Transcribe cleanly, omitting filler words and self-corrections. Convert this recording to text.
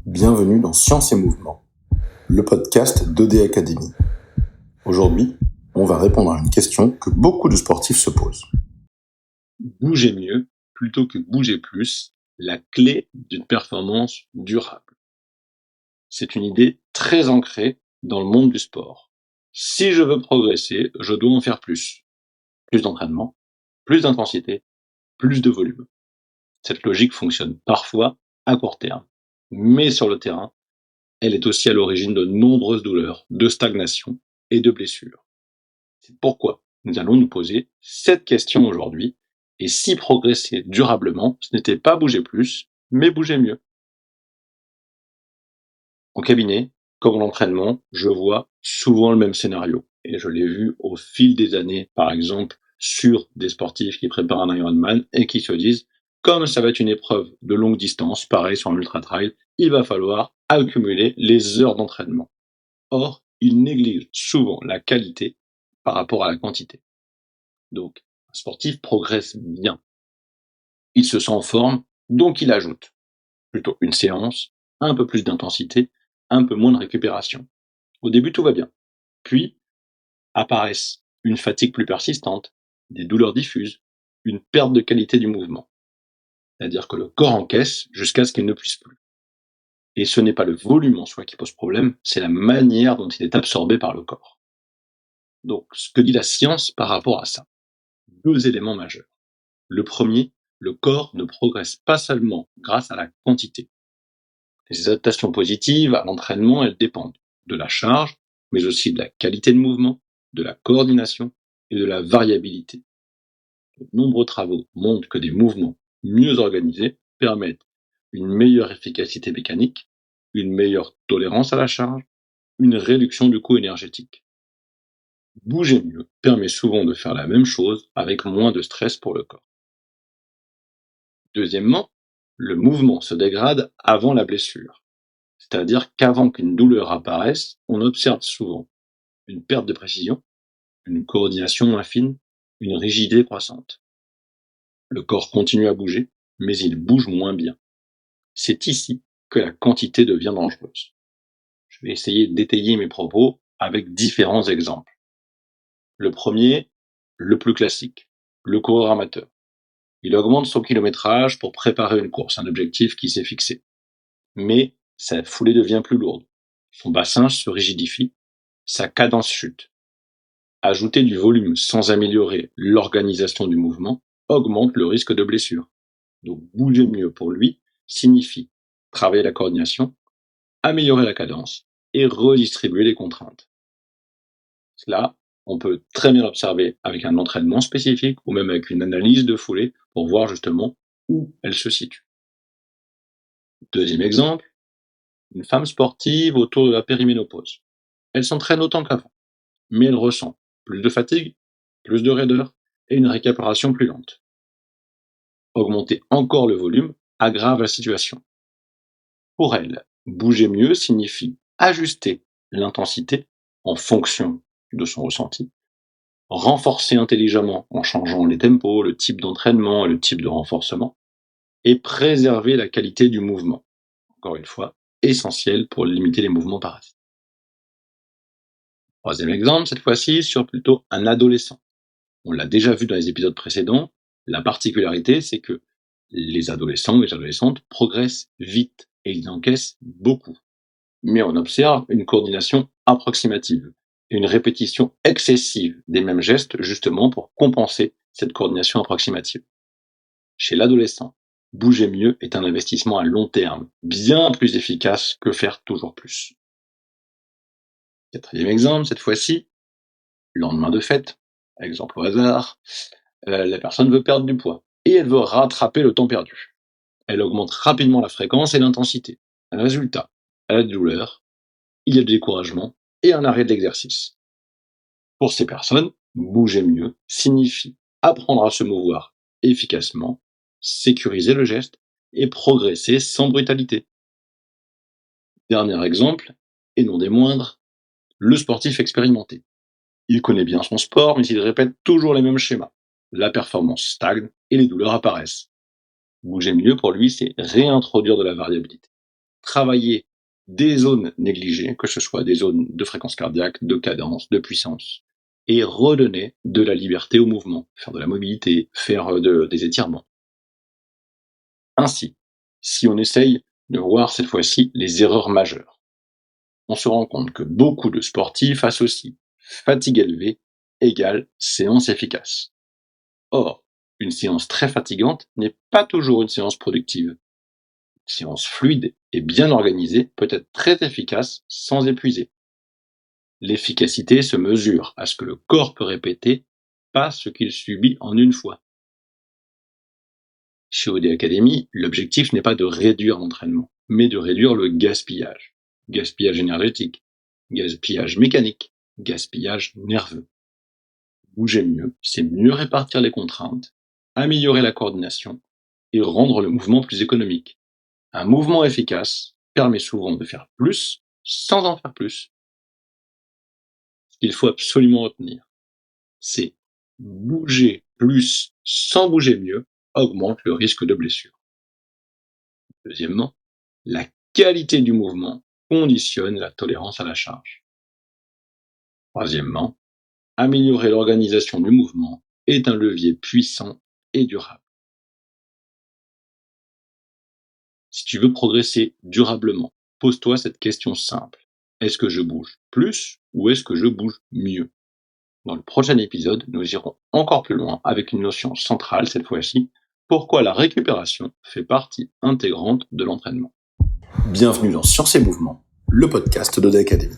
Bienvenue dans Science et Mouvement, le podcast d'ED Academy. Aujourd'hui, on va répondre à une question que beaucoup de sportifs se posent. Bouger mieux plutôt que bouger plus, la clé d'une performance durable. C'est une idée très ancrée dans le monde du sport. Si je veux progresser, je dois en faire plus. Plus d'entraînement, plus d'intensité, plus de volume. Cette logique fonctionne parfois à court terme, mais sur le terrain, elle est aussi à l'origine de nombreuses douleurs, de stagnation et de blessures. C'est pourquoi nous allons nous poser cette question aujourd'hui. Et si progresser durablement, ce n'était pas bouger plus, mais bouger mieux. En cabinet, comme en entraînement, je vois souvent le même scénario. Et je l'ai vu au fil des années, par exemple, sur des sportifs qui préparent un Ironman et qui se disent, comme ça va être une épreuve de longue distance, pareil sur un ultra-trail, il va falloir accumuler les heures d'entraînement. Or, ils négligent souvent la qualité par rapport à la quantité. Donc, un sportif progresse bien. Il se sent en forme, donc il ajoute plutôt une séance, un peu plus d'intensité, un peu moins de récupération. Au début, tout va bien. Puis apparaissent une fatigue plus persistante, des douleurs diffuses, une perte de qualité du mouvement. C'est-à-dire que le corps encaisse jusqu'à ce qu'il ne puisse plus. Et ce n'est pas le volume en soi qui pose problème, c'est la manière dont il est absorbé par le corps. Donc, ce que dit la science par rapport à ça? Deux éléments majeurs. Le premier, le corps ne progresse pas seulement grâce à la quantité. Les adaptations positives à l'entraînement, elles dépendent de la charge, mais aussi de la qualité de mouvement, de la coordination et de la variabilité. De nombreux travaux montrent que des mouvements mieux organisés permettent une meilleure efficacité mécanique, une meilleure tolérance à la charge, une réduction du coût énergétique. Bouger mieux permet souvent de faire la même chose avec moins de stress pour le corps. Deuxièmement, le mouvement se dégrade avant la blessure. C'est-à-dire qu'avant qu'une douleur apparaisse, on observe souvent une perte de précision, une coordination moins fine, une rigidité croissante. Le corps continue à bouger, mais il bouge moins bien. C'est ici que la quantité devient dangereuse. Je vais essayer d'étayer mes propos avec différents exemples. Le premier, le plus classique, le coureur amateur. Il augmente son kilométrage pour préparer une course, un objectif qui s'est fixé. Mais sa foulée devient plus lourde. Son bassin se rigidifie, sa cadence chute. Ajouter du volume sans améliorer l'organisation du mouvement augmente le risque de blessure. Donc bouger mieux pour lui signifie travailler la coordination, améliorer la cadence et redistribuer les contraintes. Cela, on peut très bien l'observer avec un entraînement spécifique ou même avec une analyse de foulée pour voir justement où elle se situe. Deuxième exemple, une femme sportive autour de la périménopause. Elle s'entraîne autant qu'avant, mais elle ressent plus de fatigue, plus de raideur et une récupération plus lente. Augmenter encore le volume aggrave la situation. Pour elle, bouger mieux signifie ajuster l'intensité en fonction de son ressenti, renforcer intelligemment en changeant les tempos, le type d'entraînement et le type de renforcement, et préserver la qualité du mouvement. Encore une fois, essentiel pour limiter les mouvements parasites. Troisième exemple, cette fois-ci, sur plutôt un adolescent. On l'a déjà vu dans les épisodes précédents, la particularité, c'est que les adolescents et les adolescentes progressent vite et ils encaissent beaucoup. Mais on observe une coordination approximative et une répétition excessive des mêmes gestes justement pour compenser cette coordination approximative. Chez l'adolescent, bouger mieux est un investissement à long terme, bien plus efficace que faire toujours plus. Quatrième exemple, cette fois-ci, lendemain de fête, exemple au hasard, la personne veut perdre du poids et elle veut rattraper le temps perdu. Elle augmente rapidement la fréquence et l'intensité. Résultat, elle a des douleurs, il y a du découragement et un arrêt de l'exercice. Pour ces personnes, bouger mieux signifie apprendre à se mouvoir efficacement, sécuriser le geste et progresser sans brutalité. Dernier exemple, et non des moindres, le sportif expérimenté. Il connaît bien son sport, mais il répète toujours les mêmes schémas. La performance stagne et les douleurs apparaissent. Bouger mieux pour lui, c'est réintroduire de la variabilité. travailler des zones négligées, que ce soit des zones de fréquence cardiaque, de cadence, de puissance, et redonner de la liberté au mouvement, faire de la mobilité, faire des étirements. Ainsi, si on essaye de voir cette fois-ci les erreurs majeures, on se rend compte que beaucoup de sportifs associent fatigue élevée égale séance efficace. Or, une séance très fatigante n'est pas toujours une séance productive. Une séance fluide et bien organisée peut être très efficace sans épuiser. L'efficacité se mesure à ce que le corps peut répéter, pas ce qu'il subit en une fois. Chez OD Academy, l'objectif n'est pas de réduire l'entraînement, mais de réduire le gaspillage. Gaspillage énergétique, gaspillage mécanique, gaspillage nerveux. Bouger mieux, c'est mieux répartir les contraintes, améliorer la coordination et rendre le mouvement plus économique. Un mouvement efficace permet souvent de faire plus sans en faire plus. Ce qu'il faut absolument retenir, c'est bouger plus sans bouger mieux augmente le risque de blessure. Deuxièmement, la qualité du mouvement conditionne la tolérance à la charge. Troisièmement, améliorer l'organisation du mouvement est un levier puissant et durable. Si tu veux progresser durablement, pose-toi cette question simple. Est-ce que je bouge plus ou est-ce que je bouge mieux? Dans le prochain épisode, nous irons encore plus loin avec une notion centrale cette fois-ci, pourquoi la récupération fait partie intégrante de l'entraînement. Bienvenue dans Science et Mouvement, le podcast d'OD Academy.